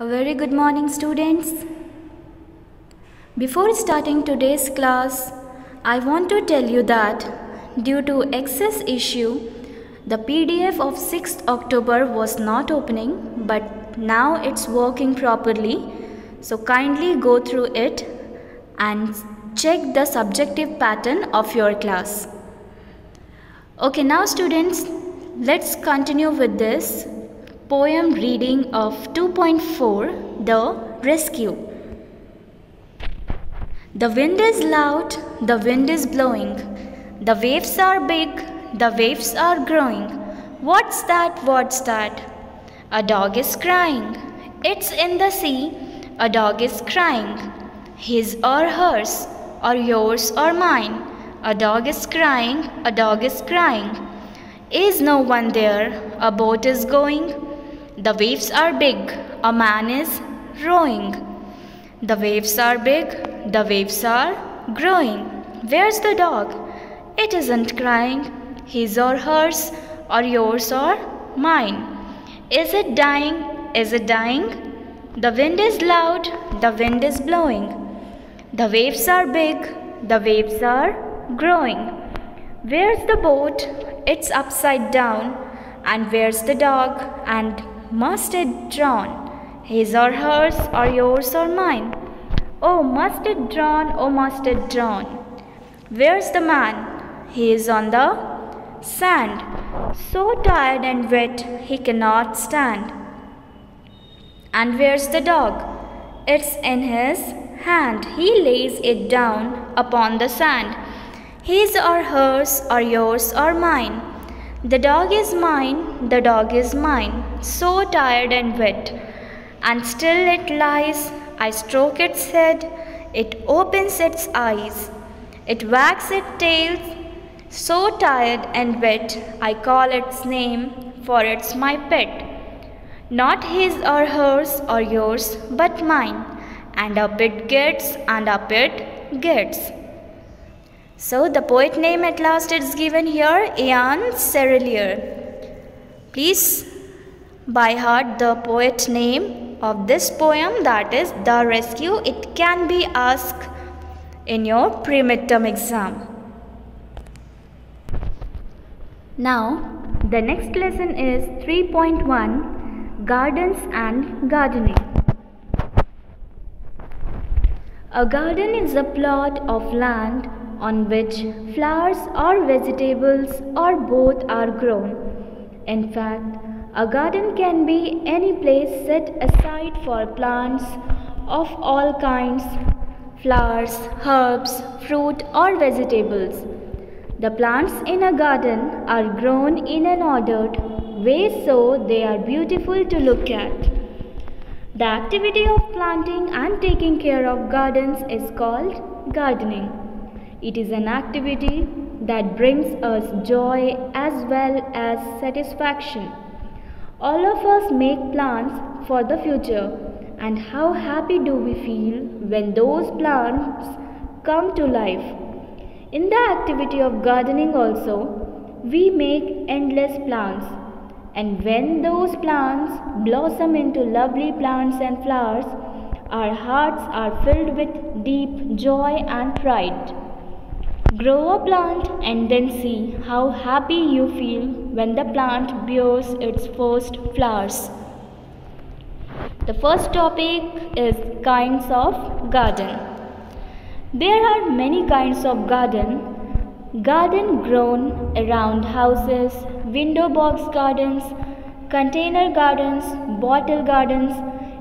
A very good morning, students. Before starting today's class, I want to tell you that due to access issue, the PDF of 6th October was not opening, but now it's working properly. So kindly go through it and check the subjective pattern of your class. Okay, now students, let's continue with this poem reading of 2.4, The Rescue. The wind is loud, the wind is blowing. The waves are big, the waves are growing. What's that? What's that? A dog is crying. It's in the sea, a dog is crying. His or hers, or yours or mine. A dog is crying, a dog is crying. Is no one there? A boat is going. The waves are big, a man is rowing. The waves are big, the waves are growing. Where's the dog? It isn't crying. His or hers, or yours or mine. Is it dying? Is it dying? The wind is loud, the wind is blowing. The waves are big, the waves are growing. Where's the boat? It's upside down. And where's the dog? And must it drown? His or hers, or yours or mine? Oh, must it drown? Oh, must it drown? Where's the man? He is on the sand, so tired and wet he cannot stand. And where's the dog? It's in his hand. He lays it down upon the sand. His or hers, or yours or mine. The dog is mine, the dog is mine, so tired and wet. And still it lies. I stroke its head, it opens its eyes. It wags its tail, so tired and wet. I call its name, for it's my pet. Not his or hers or yours, but mine. And up it gets, and up it gets. So the poet name at last is given here, Ian Serralier. Please by heart the poet name of this poem, that is The Rescue. It can be asked in your pre-midterm exam. Now the next lesson is 3.1, Gardens and Gardening. A garden is a plot of land on which flowers or vegetables or both are grown. In fact, a garden can be any place set aside for plants of all kinds, flowers, herbs, fruit or vegetables. The plants in a garden are grown in an ordered way so they are beautiful to look at. The activity of planting and taking care of gardens is called gardening. It is an activity that brings us joy as well as satisfaction. All of us make plans for the future, and how happy do we feel when those plans come to life. In the activity of gardening also, we make endless plans, and when those plants blossom into lovely plants and flowers, our hearts are filled with deep joy and pride. Grow a plant and then see how happy you feel when the plant bears its first flowers. The first topic is kinds of garden. There are many kinds of garden. Garden grown around houses, window box gardens, container gardens, bottle gardens,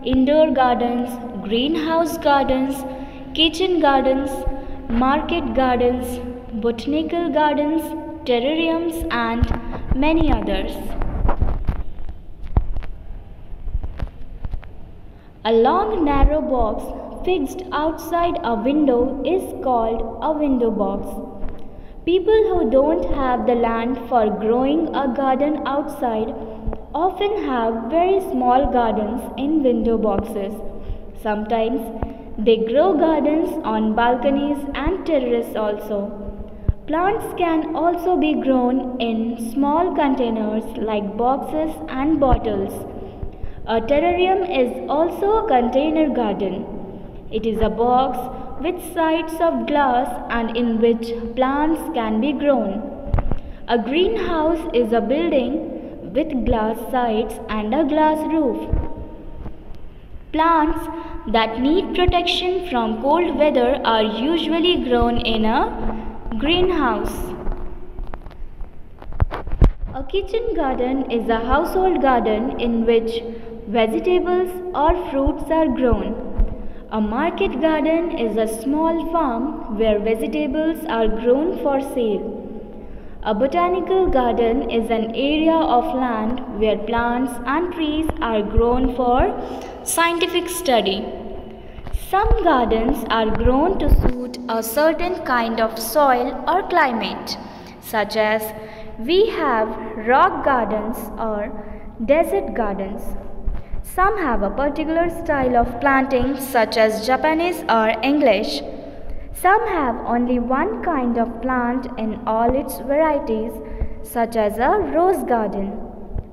indoor gardens, greenhouse gardens, kitchen gardens, market gardens, botanical gardens, terrariums and many others. A long narrow box fixed outside a window is called a window box. People who don't have the land for growing a garden outside often have very small gardens in window boxes. Sometimes they grow gardens on balconies and terraces also. Plants can also be grown in small containers like boxes and bottles. A terrarium is also a container garden. It is a box with sides of glass and in which plants can be grown. A greenhouse is a building with glass sides and a glass roof. Plants that need protection from cold weather are usually grown in a greenhouse. A kitchen garden is a household garden in which vegetables or fruits are grown. A market garden is a small farm where vegetables are grown for sale. A botanical garden is an area of land where plants and trees are grown for scientific study. Some gardens are grown to suit a certain kind of soil or climate, such as we have rock gardens or desert gardens. Some have a particular style of planting, such as Japanese or English. Some have only one kind of plant in all its varieties, such as a rose garden.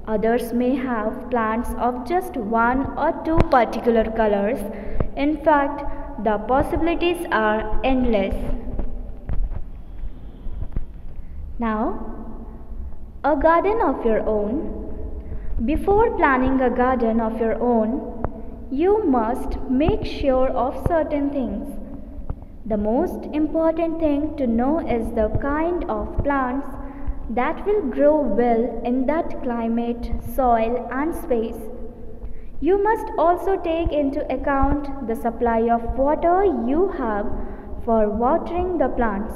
Others may have plants of just one or two particular colors. In fact, the possibilities are endless. Now, a garden of your own. Before planning a garden of your own, you must make sure of certain things. The most important thing to know is the kind of plants that will grow well in that climate, soil, and space. You must also take into account the supply of water you have for watering the plants.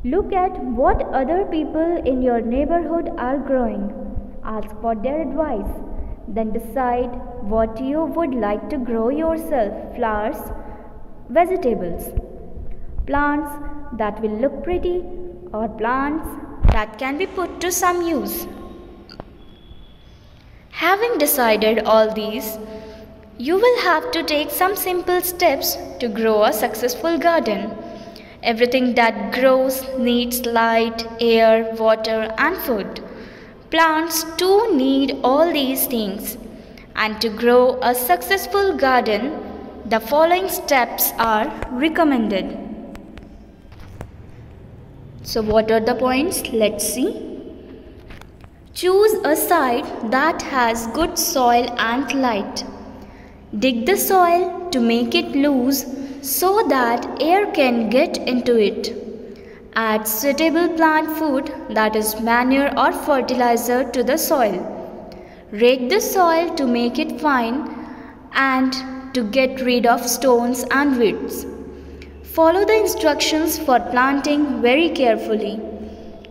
Look at what other people in your neighborhood are growing. Ask for their advice. Then decide what you would like to grow yourself: flowers, vegetables, plants that will look pretty, or plants that can be put to some use. Having decided all these, you will have to take some simple steps to grow a successful garden. Everything that grows needs light, air, water, and food. Plants too need all these things. And to grow a successful garden, the following steps are recommended. So what are the points? Let's see. Choose a site that has good soil and light. Dig the soil to make it loose so that air can get into it. Add suitable plant food, that is manure or fertilizer, to the soil. Rake the soil to make it fine and to get rid of stones and weeds. Follow the instructions for planting very carefully.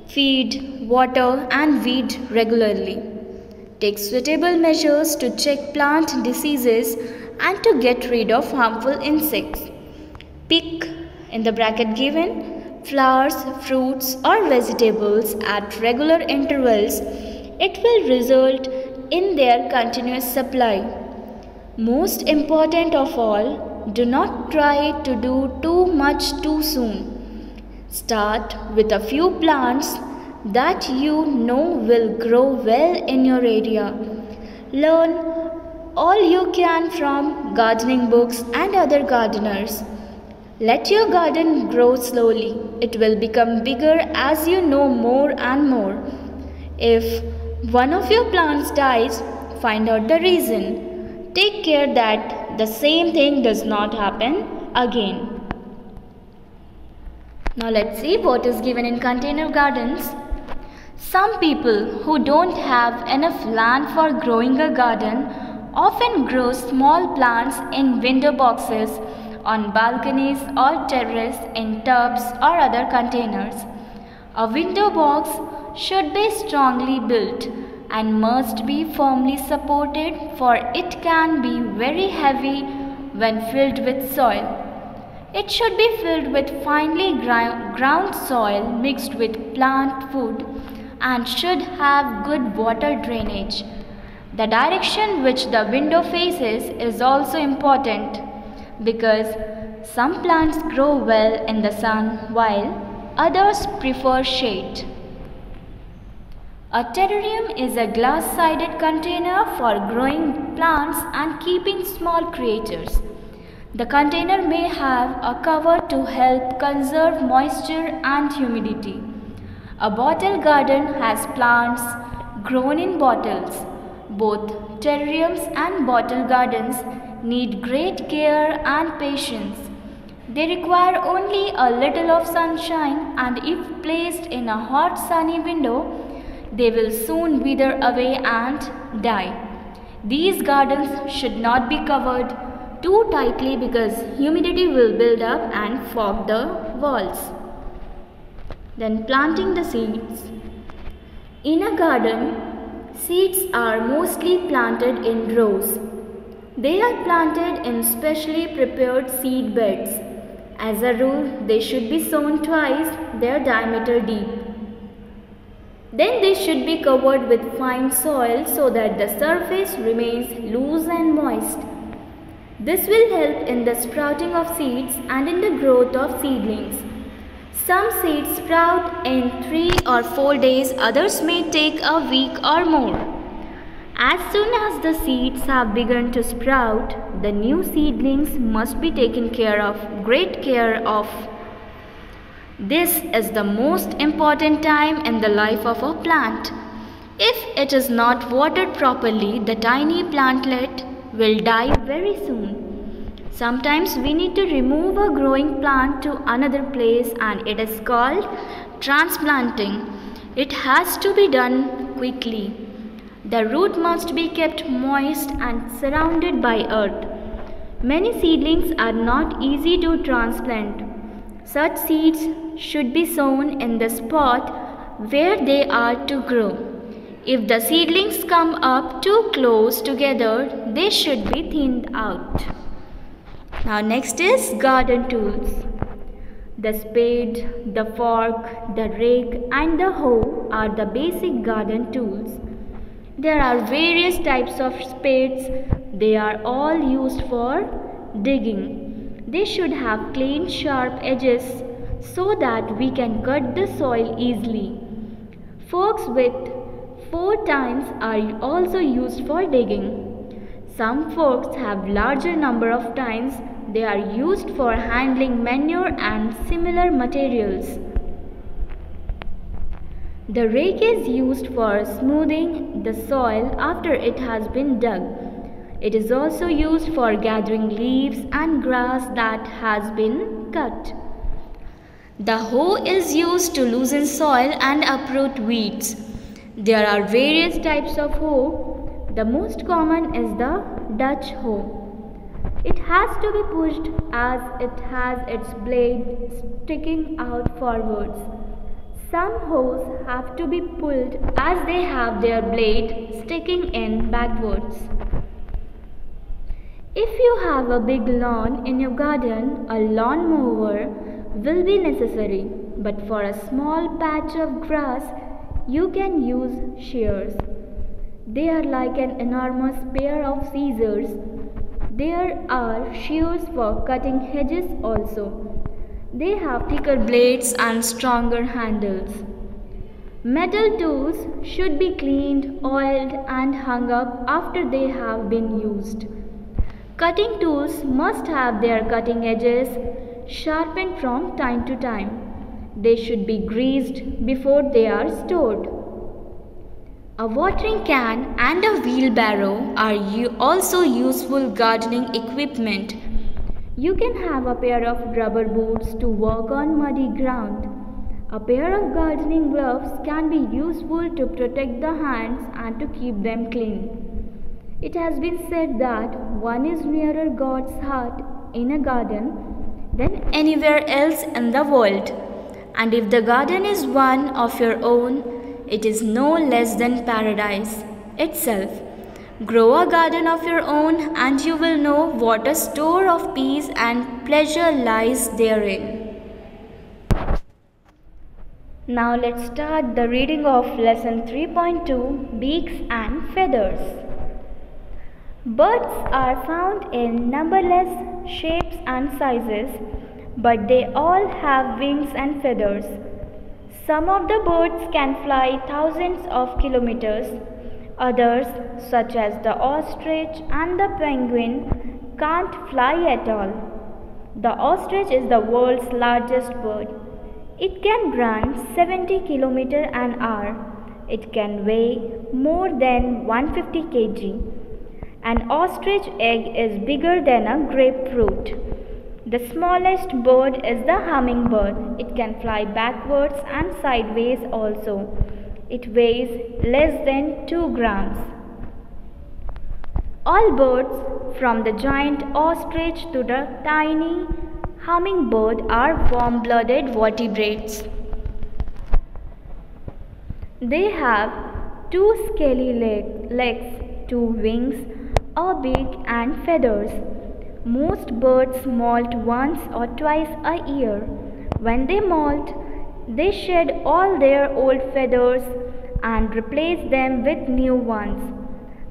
Feed, water, and weed regularly. Take suitable measures to check plant diseases and to get rid of harmful insects. Pick, in the bracket given, flowers, fruits, or vegetables at regular intervals. It will result in their continuous supply. Most important of all, do not try to do too much too soon. Start with a few plants that you know will grow well in your area. Learn all you can from gardening books and other gardeners. Let your garden grow slowly. It will become bigger as you know more and more. If one of your plants dies, find out the reason. Take care that the same thing does not happen again. Now let's see what is given in container gardens. Some people who don't have enough land for growing a garden often grow small plants in window boxes, on balconies or terrace, in tubs or other containers. A window box should be strongly built and must be firmly supported, for it can be very heavy when filled with soil. It should be filled with finely ground soil mixed with plant food and should have good water drainage. The direction which the window faces is also important, because some plants grow well in the sun while others prefer shade. A terrarium is a glass-sided container for growing plants and keeping small creatures. The container may have a cover to help conserve moisture and humidity. A bottle garden has plants grown in bottles. Both terrariums and bottle gardens need great care and patience. They require only a little of sunshine, and if placed in a hot sunny window, they will soon wither away and die. These gardens should not be covered too tightly because humidity will build up and fog the walls. Then planting the seeds. In a garden, seeds are mostly planted in rows. They are planted in specially prepared seed beds. As a rule, they should be sown twice their diameter deep. Then they should be covered with fine soil so that the surface remains loose and moist. This will help in the sprouting of seeds and in the growth of seedlings. Some seeds sprout in 3 or 4 days, others may take a week or more. As soon as the seeds have begun to sprout, the new seedlings must be taken great care of. This is the most important time in the life of a plant. If it is not watered properly, the tiny plantlet will die very soon. Sometimes we need to remove a growing plant to another place, and it is called transplanting. It has to be done quickly. The root must be kept moist and surrounded by earth. Many seedlings are not easy to transplant. Such seeds should be sown in the spot where they are to grow. If the seedlings come up too close together, they should be thinned out. Now next is garden tools. The spade, the fork, the rake and the hoe are the basic garden tools. There are various types of spades. They are all used for digging. They should have clean, sharp edges so that we can cut the soil easily. Forks with 4 tines are also used for digging. Some forks have larger number of tines. They are used for handling manure and similar materials. The rake is used for smoothing the soil after it has been dug. It is also used for gathering leaves and grass that has been cut. The hoe is used to loosen soil and uproot weeds. There are various types of hoe. The most common is the Dutch hoe. It has to be pushed as it has its blade sticking out forwards. Some hoes have to be pulled as they have their blade sticking in backwards. If you have a big lawn in your garden, a lawn mower will be necessary, but for a small patch of grass, you can use shears. They are like an enormous pair of scissors. There are shears for cutting hedges also. They have thicker blades and stronger handles. Metal tools should be cleaned, oiled and hung up after they have been used. Cutting tools must have their cutting edges sharpened from time to time. They should be greased before they are stored. A watering can and a wheelbarrow are also useful gardening equipment. You can have a pair of rubber boots to walk on muddy ground. A pair of gardening gloves can be useful to protect the hands and to keep them clean. It has been said that one is nearer God's heart in a garden than anywhere else in the world. And if the garden is one of your own, it is no less than paradise itself. Grow a garden of your own and you will know what a store of peace and pleasure lies therein. Now let's start the reading of lesson 3.2, Beaks and Feathers. Birds are found in numberless shapes and sizes, but they all have wings and feathers. Some of the birds can fly thousands of kilometers. Others, such as the ostrich and the penguin, can't fly at all. The ostrich is the world's largest bird. It can run 70 km an hour. It can weigh more than 150 kg. An ostrich egg is bigger than a grapefruit. The smallest bird is the hummingbird. It can fly backwards and sideways also. It weighs less than 2 grams. All birds, from the giant ostrich to the tiny hummingbird, are warm-blooded vertebrates. They have 2 scaly legs, 2 wings, a beak and feathers. Most birds molt once or twice a year. When they molt, they shed all their old feathers and replace them with new ones.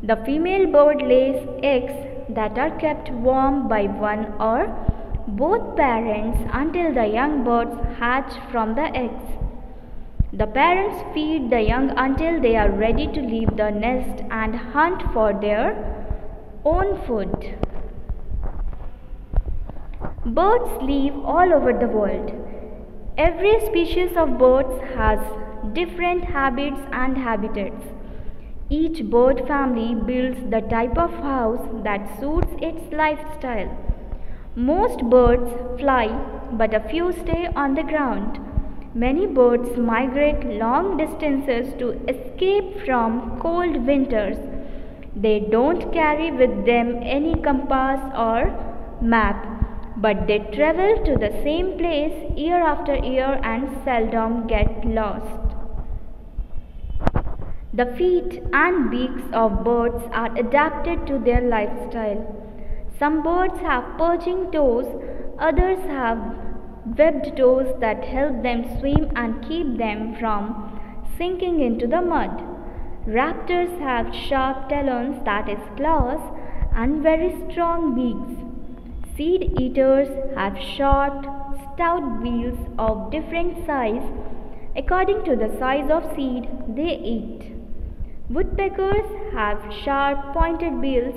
The female bird lays eggs that are kept warm by one or both parents until the young birds hatch from the eggs. The parents feed the young until they are ready to leave the nest and hunt for their own food. Birds live all over the world. Every species of birds has different habits and habitats. Each bird family builds the type of house that suits its lifestyle. Most birds fly, but a few stay on the ground. Many birds migrate long distances to escape from cold winters. They don't carry with them any compass or map, but they travel to the same place year after year and seldom get lost. The feet and beaks of birds are adapted to their lifestyle. Some birds have perching toes, others have webbed toes that help them swim and keep them from sinking into the mud. Raptors have sharp talons, that is claws, and very strong beaks. Seed eaters have short, stout bills of different size according to the size of seed they eat. Woodpeckers have sharp, pointed bills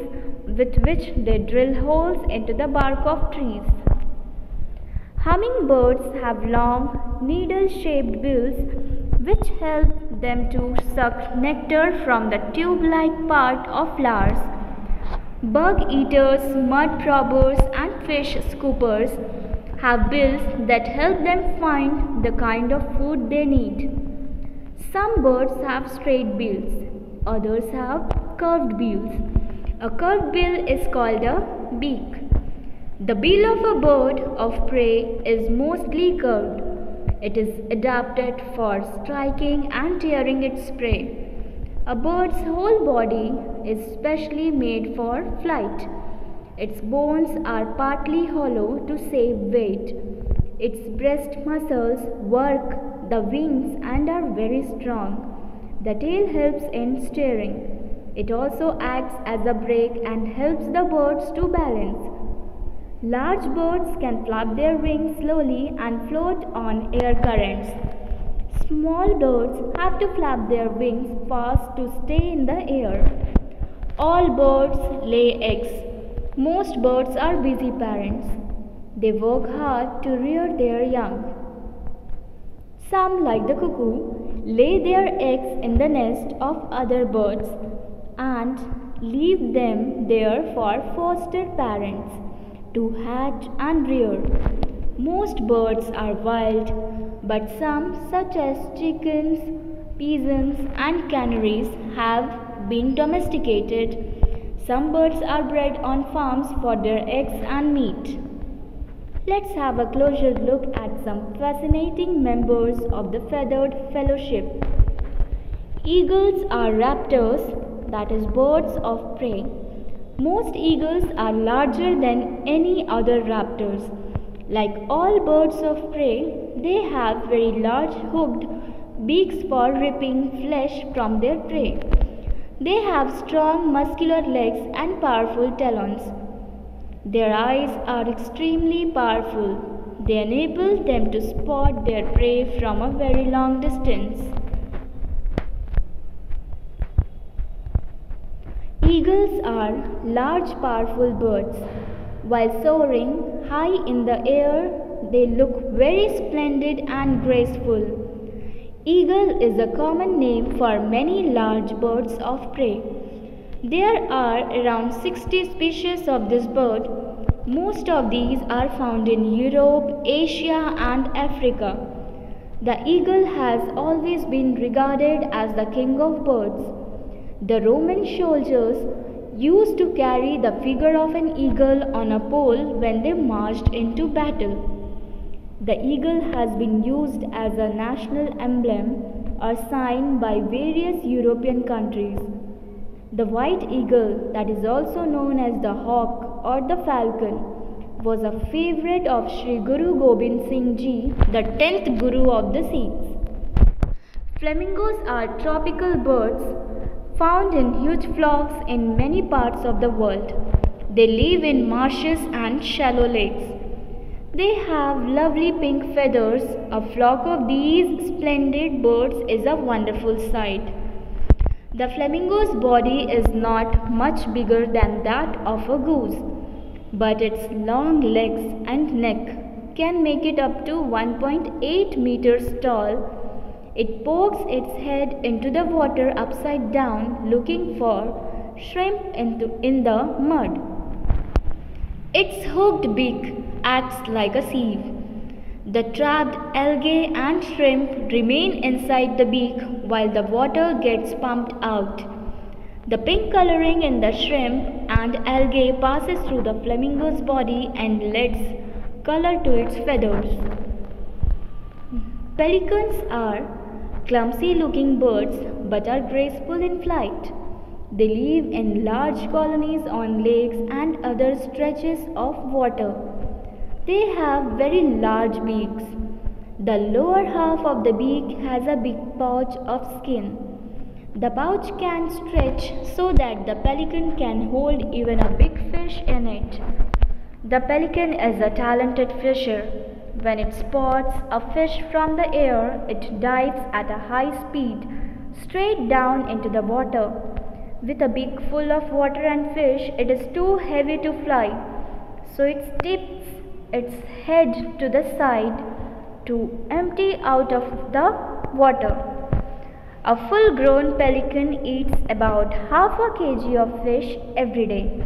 with which they drill holes into the bark of trees. Hummingbirds have long, needle-shaped bills which help them to suck nectar from the tube-like part of flowers. Bug eaters, mud probbers, and fish scoopers have bills that help them find the kind of food they need. Some birds have straight bills, others have curved bills. A curved bill is called a beak. The bill of a bird of prey is mostly curved. It is adapted for striking and tearing its prey. A bird's whole body is specially made for flight. Its bones are partly hollow to save weight. Its breast muscles work the wings and are very strong. The tail helps in steering. It also acts as a brake and helps the birds to balance. Large birds can flap their wings slowly and float on air currents. Small birds have to flap their wings fast to stay in the air. All birds lay eggs. Most birds are busy parents. They work hard to rear their young. Some, like the cuckoo, lay their eggs in the nest of other birds and leave them there for foster parents to hatch and rear. Most birds are wild, but some, such as chickens, pigeons, and canaries, have been domesticated. Some birds are bred on farms for their eggs and meat. Let's have a closer look at some fascinating members of the feathered fellowship. Eagles are raptors, that is, birds of prey. Most eagles are larger than any other raptors. Like all birds of prey, they have very large hooked beaks for ripping flesh from their prey. They have strong muscular legs and powerful talons. Their eyes are extremely powerful. They enable them to spot their prey from a very long distance. Eagles are large, powerful birds. While soaring high in the air, they look very splendid and graceful. Eagle is a common name for many large birds of prey. There are around 60 species of this bird. Most of these are found in Europe, Asia, and Africa. The eagle has always been regarded as the king of birds. The Roman soldiers used to carry the figure of an eagle on a pole when they marched into battle. The eagle has been used as a national emblem or sign by various European countries. The white eagle, that is also known as the hawk or the falcon, was a favorite of Sri Guru Gobind Singh Ji, the 10th Guru of the Sikhs. Flamingos are tropical birds found in huge flocks in many parts of the world. They live in marshes and shallow lakes. They have lovely pink feathers. A flock of these splendid birds is a wonderful sight. The flamingo's body is not much bigger than that of a goose, but its long legs and neck can make it up to 1.8 meters tall. It pokes its head into the water upside down, looking for shrimp in the mud. Its hooked beak acts like a sieve. The trapped algae and shrimp remain inside the beak while the water gets pumped out. The pink coloring in the shrimp and algae passes through the flamingo's body and lends color to its feathers. Pelicans are clumsy looking birds but are graceful in flight. They live in large colonies on lakes and other stretches of water. They have very large beaks. The lower half of the beak has a big pouch of skin. The pouch can stretch so that the pelican can hold even a big fish in it. The pelican is a talented fisher. When it spots a fish from the air, it dives at a high speed straight down into the water. With a beak full of water and fish, it is too heavy to fly, so it tips its head to the side to empty out of the water. A full-grown pelican eats about half a kg of fish every day.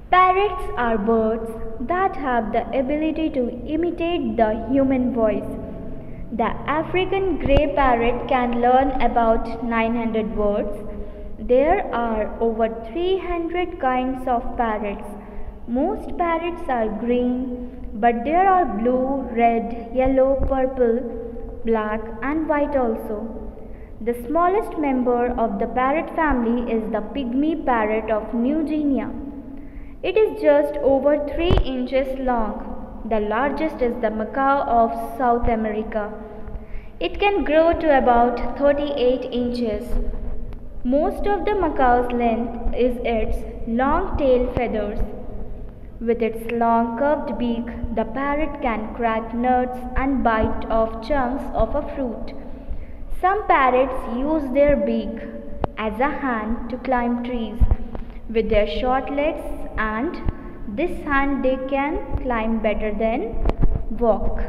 Parrots are birds that have the ability to imitate the human voice. The African grey parrot can learn about 900 words. There are over 300 kinds of parrots. Most parrots are green, but there are blue, red, yellow, purple, black, and white also. The smallest member of the parrot family is the pygmy parrot of New Guinea. It is just over 3 inches long. The largest is the macaw of South America. It can grow to about 38 inches. Most of the macaw's length is its long tail feathers. With its long curved beak, the parrot can crack nuts and bite off chunks of a fruit. Some parrots use their beak as a hand to climb trees. With their short legs and this hand they can climb better than walk.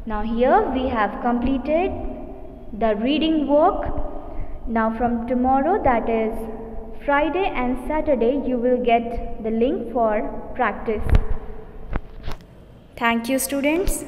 Now here we have completed the reading work. Now from tomorrow, that is Friday and Saturday, you will get the link for practice. Thank you, students.